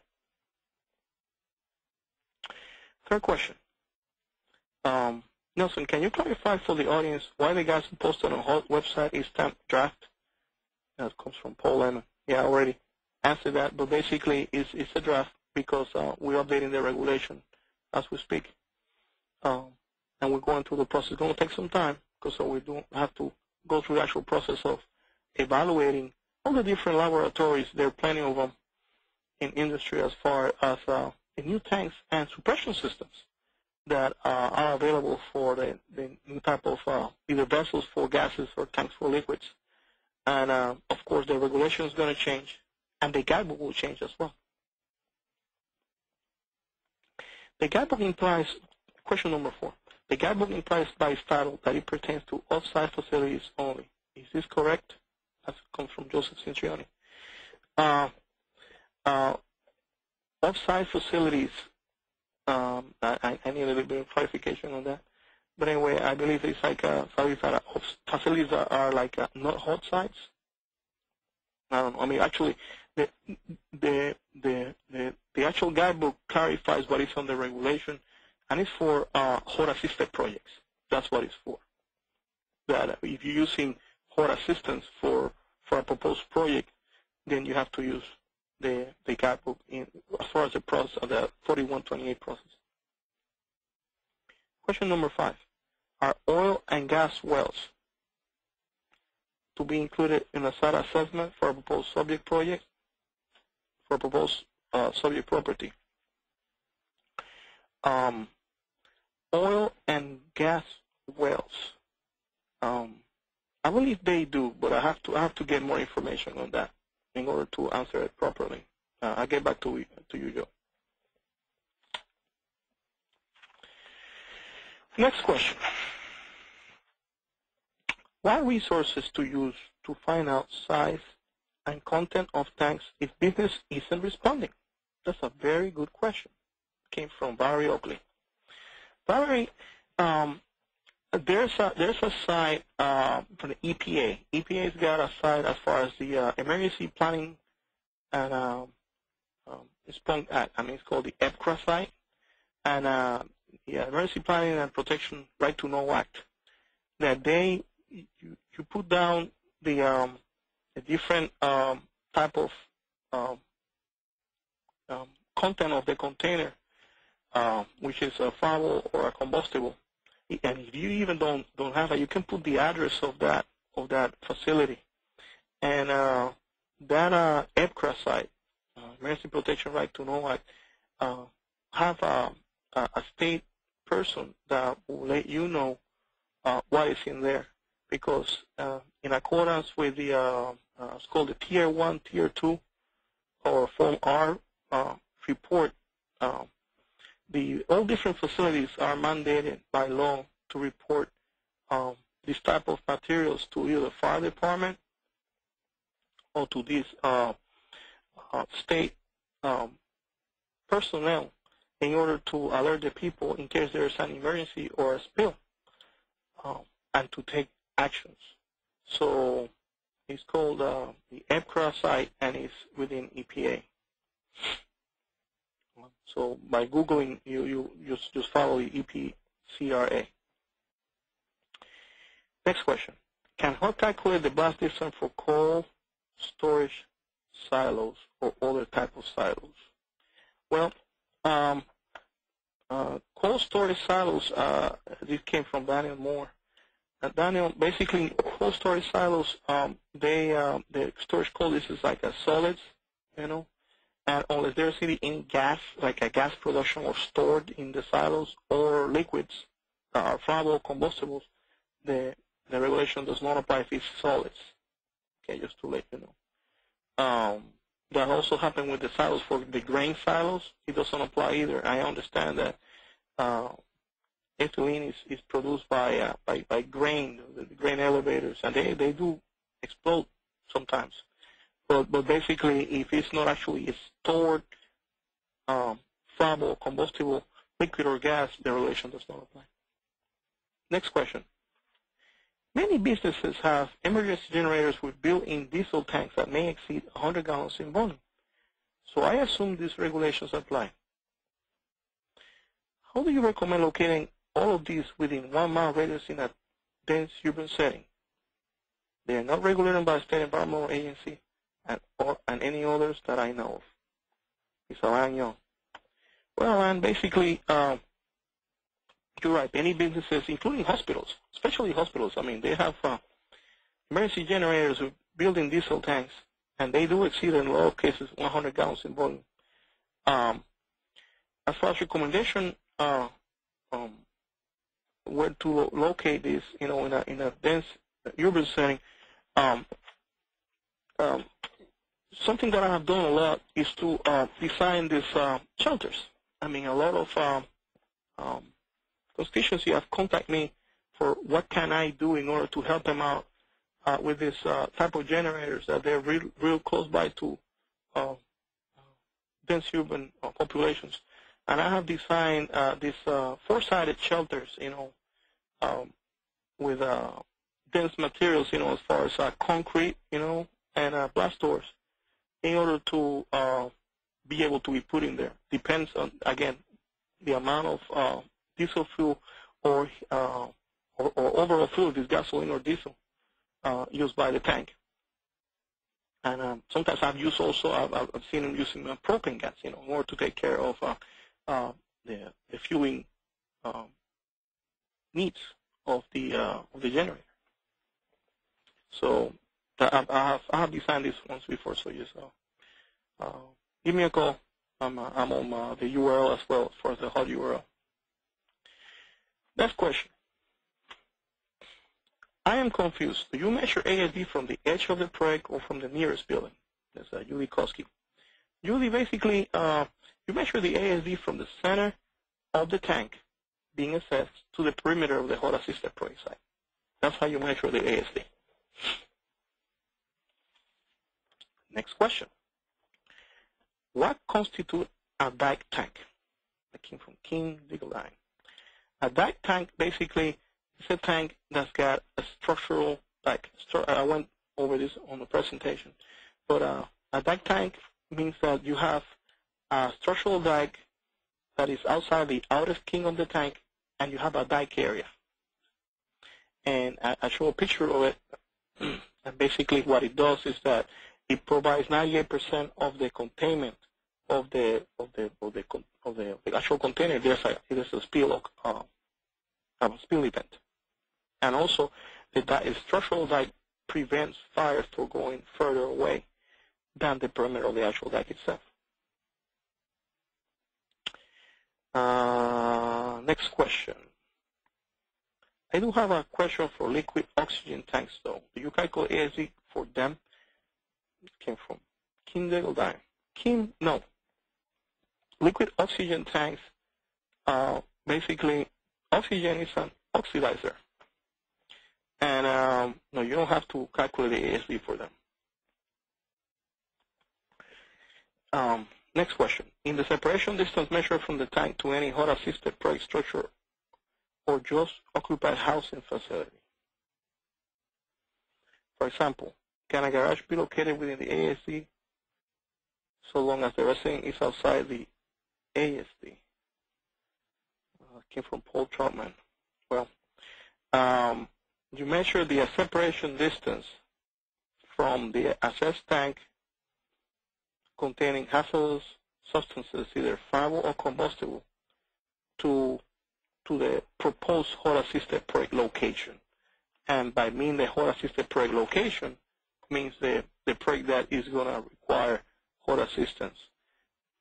Third question. Nelson, can you clarify for the audience why the guys posted on HUD website is stamped draft? That comes from Paul Lemon. Yeah, I already answered that, but basically it's a draft because we're updating the regulation as we speak. And we're going through the process. It's going to take some time because we don't have to go through the actual process of evaluating all the different laboratories. There are plenty of them in industry as far as the new tanks and suppression systems that are available for the new type of either vessels for gases or tanks for liquids. And, of course, the regulation is going to change, and the guidebook will change as well. The guidebook implies, question number 4, the guidebook implies by its title that it pertains to off-site facilities only. Is this correct? That comes from Joseph Cintrioni. Off-site facilities, I need a little bit of clarification on that. But anyway, I believe it's like facilities that are like not hot sites. I don't know. I mean, actually, the actual guidebook clarifies what is on the regulation, and it's for HUD-assisted projects. That's what it's for. That if you're using HUD assistance for a proposed project, then you have to use the guidebook as far as the process of the 4128 process. Question number 5. Are oil and gas wells to be included in a site assessment for a proposed subject project, for a proposed subject property? Oil and gas wells. I believe they do, but I have to get more information on that in order to answer it properly. I'll get back to you, Joe. Next question. What resources to use to find out size and content of tanks if business isn't responding? That's a very good question. It came from Valerie Oakley. Valerie, there's a site for the EPA. EPA's got a site as far as the Emergency Planning and it's called the EPCRA site, and Emergency Planning and Protection Right to Know Act. That you put down the different type of content of the container, which is a flammable or a combustible. And if you even don't have it, you can put the address of that facility. And that EPCRA site, Emergency Protection Right to Know Act, have a state person that will let you know what is in there, because in accordance with the it's called the Tier 1, Tier 2, or Form R report, all different facilities are mandated by law to report this type of materials to either the fire department or to these state personnel in order to alert the people in case there is an emergency or a spill, and to take actions. So it's called the EPCRA site, and it's within EPA. So by Googling, you just follow the EPCRA. Next question. Can HUD calculate the blast distance for cold storage silos or other type of silos? Well, cold storage silos, this came from Daniel Moore. Daniel, basically, cold storage silos, the storage cold is like a solids, and unless there's any gas, like a gas production or stored in the silos, or liquids, flammable combustibles, the regulation does not apply if it's solids. Okay, just to let you know. That also happened with the silos for the grain silos. It doesn't apply either. I understand that ethylene is produced by grain, the grain elevators, and they do explode sometimes. But basically, if it's not actually stored flammable, combustible, liquid or gas, the regulation does not apply. Next question. Many businesses have emergency generators with built-in diesel tanks that may exceed 100 gallons in volume. So I assume these regulations apply. How do you recommend locating all of these within 1 mile radius in a dense urban setting? They are not regulated by the State Environmental Agency and any others that I know of. It's Alan Young. Well, and basically, you're right. Many businesses, including hospitals, especially hospitals, I mean, they have emergency generators with built-in diesel tanks, and they do exceed, in a lot of cases, 100 gallons in volume. As far as recommendation, where to locate this, in a dense urban setting, something that I have done a lot is to design these shelters. I mean, a lot of constituency have contacted me for what can I do in order to help them out with this type of generators that they're real close by to dense urban populations. And I have designed these four-sided shelters, with dense materials, as far as concrete, and blast doors, in order to be able to be put in there. Depends on, again, the amount of diesel fuel or overall fuel, this gasoline or diesel, used by the tank. And sometimes I've seen them using propane gas, in order to take care of the fueling needs of the generator. So I have designed this once before, so yes, give me a call. I'm on the URL as well for the HUD URL. Next question. I am confused. Do you measure ASD from the edge of the project or from the nearest building? That's Julie Koski. Julie, basically, you measure the ASD from the center of the tank being assessed to the perimeter of the HUD-assisted project site. That's how you measure the ASD. Next question. What constitutes a dike tank? That came from King Diggledine. A dike tank basically is a tank that's got a structural dike. I went over this on the presentation. But a dike tank means that you have a structural dike that is outside the outer skin of the tank, and you have a dike area. And I show a picture of it. And basically what it does is that it provides 98% of the containment of the actual container. There's a spill event, and also the structural dike prevents fire from going further away than the perimeter of the actual dike itself. Next question. I do have a question for liquid oxygen tanks, though. Do you calculate ASD for them? It came from Kim Diggledine. No. Liquid oxygen tanks basically oxygen is an oxidizer. And no, you don't have to calculate the ASD for them. Next question. In the separation distance measured from the tank to any HUD-assisted project structure or just occupied housing facility. For example, can a garage be located within the ASD so long as the resident is outside the ASD? Came from Paul Trotman. Well, you measure the separation distance from the assessed tank containing hazardous substances, either flammable or combustible, to the proposed HUD-assisted project location. And by meaning the HUD-assisted project location means the project that is going to require HUD assistance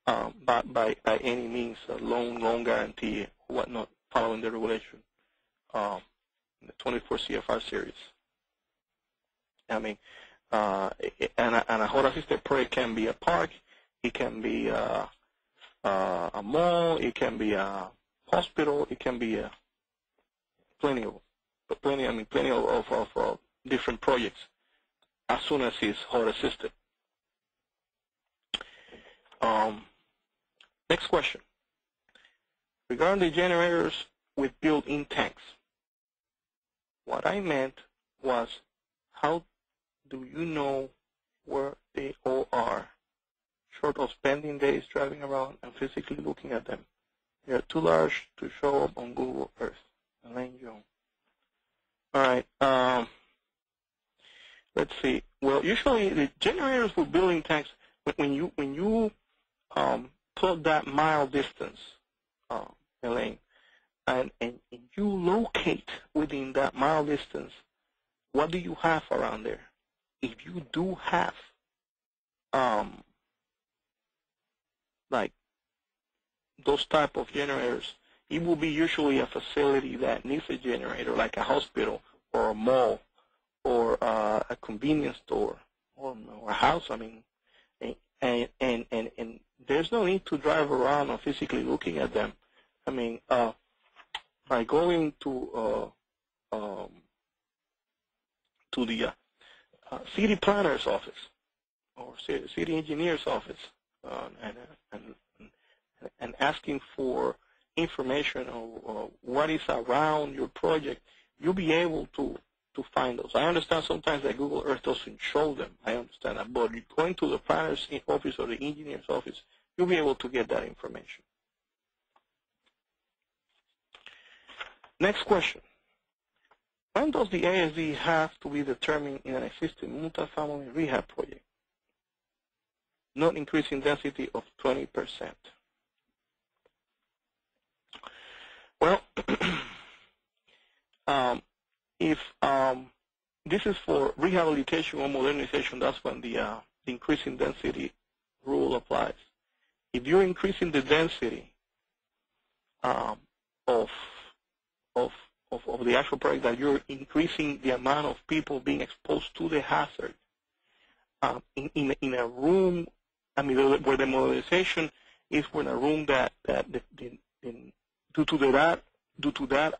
by any means, a loan guarantee, whatnot, following the regulation, the 24 CFR series. I mean, and a HUD-assisted project can be a park, it can be a mall, it can be a hospital, it can be plenty of different projects as soon as it's HUD-assisted. Next question. Regarding the generators with built-in tanks, what I meant was, how do you know where they all are, short of spending days driving around and physically looking at them? They are too large to show up on Google Earth. Elaine Jones. All right. Let's see. Well, usually the generators with building tanks, when you plot that mile distance, Elaine, and you locate within that mile distance, what do you have around there? If you do have like those type of generators, it will be usually a facility that needs a generator, like a hospital or a mall or a convenience store or a house. I mean, and there's no need to drive around or physically looking at them. I mean, by going to the city planner's office or city engineer's office and asking for information on what is around your project, you'll be able to find those. I understand sometimes that Google Earth doesn't show them. I understand that. But going to the planner's office or the engineer's office, you'll be able to get that information. Next question. When does the ASD have to be determined in an existing multifamily rehab project? Not increasing density of 20%. Well, if this is for rehabilitation or modernization, that's when the increasing density rule applies. If you're increasing the density of the actual project, that you're increasing the amount of people being exposed to the hazard in a room, I mean, where the modernization is in a room that due to that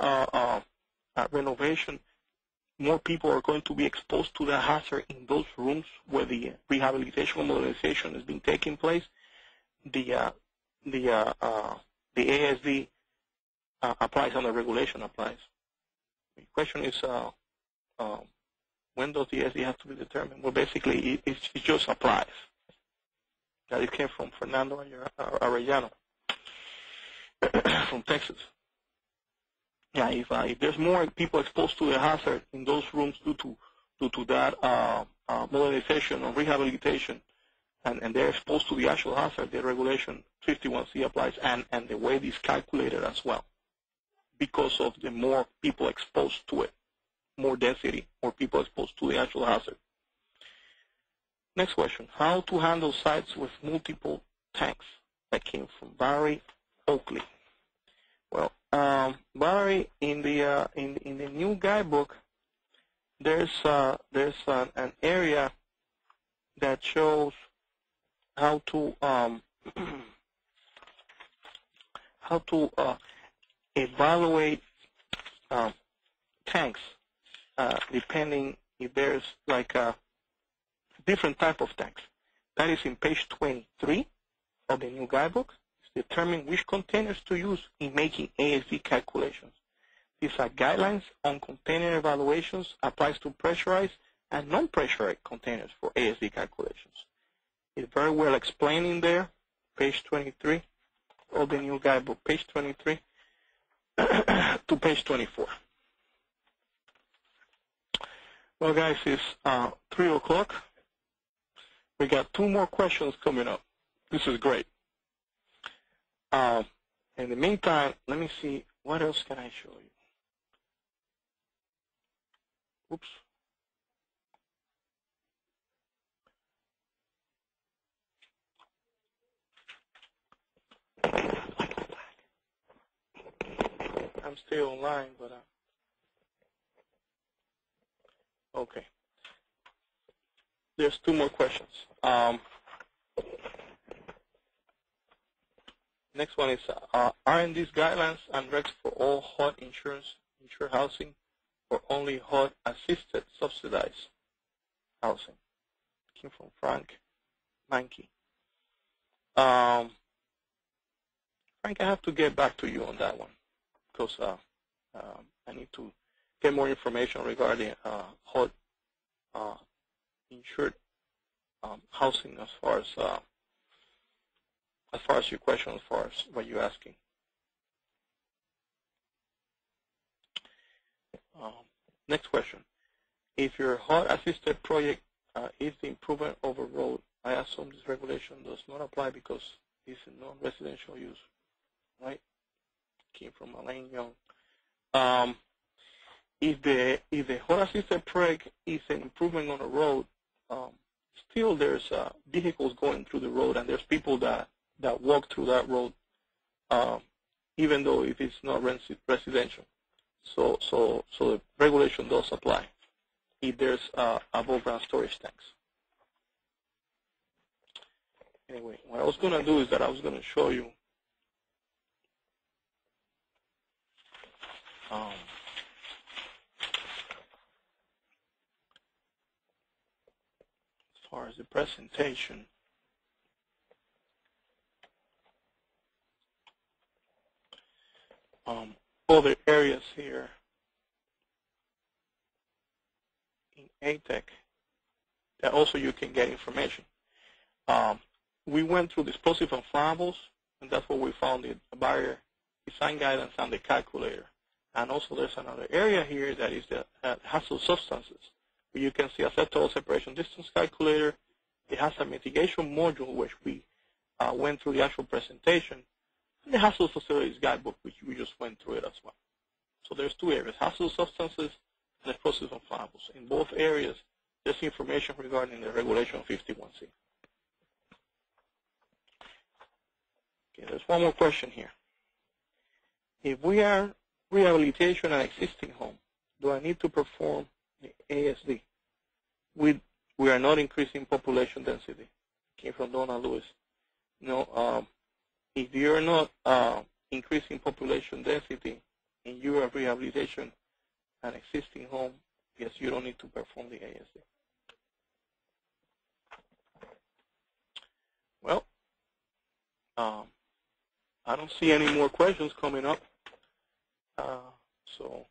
renovation, more people are going to be exposed to the hazard in those rooms where the rehabilitation or modernization is being taking place. The ASD applies and the regulation applies. The question is, when does the ASD have to be determined? Well, basically, it just applies. That it came from Fernando Arellano from Texas. Yeah, if there's more people exposed to the hazard in those rooms due to that modernization or rehabilitation, and they're exposed to the actual hazard, the regulation 51C applies, and the way it is calculated as well, because of the more people exposed to it, more density, more people exposed to the actual hazard. Next question: how to handle sites with multiple tanks? That came from Barry Oakley. Well, Barry, in the new guidebook, there's an area that shows how to evaluate tanks depending if there's like a different type of tanks. That is in page 23 of the new guidebook. It's determine which containers to use in making ASD calculations. These are guidelines on container evaluations, applies to pressurized and non-pressurized containers for ASD calculations. It's very well explained in there, page 23 of the new guidebook, page 23 to page 24. Well, guys, it's 3 o'clock. We got 2 more questions coming up. This is great. In the meantime, let me see, what else can I show you? Oops. I'm still online, but okay. There's 2 more questions. Next one is, aren't these guidelines and regs for all HUD insured housing or only HUD-assisted subsidized housing? Came from Frank Mankey. Frank, I have to get back to you on that one because I need to get more information regarding HUD insured housing as far as your question, as far as what you're asking. Next question. If your HUD-assisted project is the improvement of a road, I assume this regulation does not apply because it's a non-residential use, right? Came from Elaine Young. If the HUD-assisted project is an improvement on a road, still there's vehicles going through the road, and there's people that walk through that road, even though if it's not residential. So the regulation does apply if there's above ground storage tanks. Anyway, what I was going to do is that I was going to show you as far as the presentation. Other areas here in ATEC that also you can get information. We went through the explosive and flammables, and that's what we found, the barrier design guidance and the calculator. And also there's another area here that is the hazardous substances, where you can see acceptable separation distance calculator, the hazard mitigation module, which we went through the actual presentation, and the hazardous facilities guidebook, which we just went through it as well. So there's 2 areas, hazardous substances and explosives and flammables. In both areas, there's information regarding the regulation 51C. Okay, there's one more question here. If we are rehabilitation an existing home, do I need to perform the ASD? We are not increasing population density. Came from Donna Lewis. No, if you're not increasing population density in your rehabilitation an existing home, yes, you don't need to perform the ASD. Well, I don't see any more questions coming up. So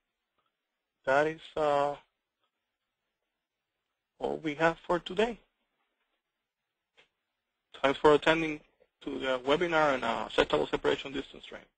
that is all we have for today. Thanks for attending to the webinar on acceptable separation distance training.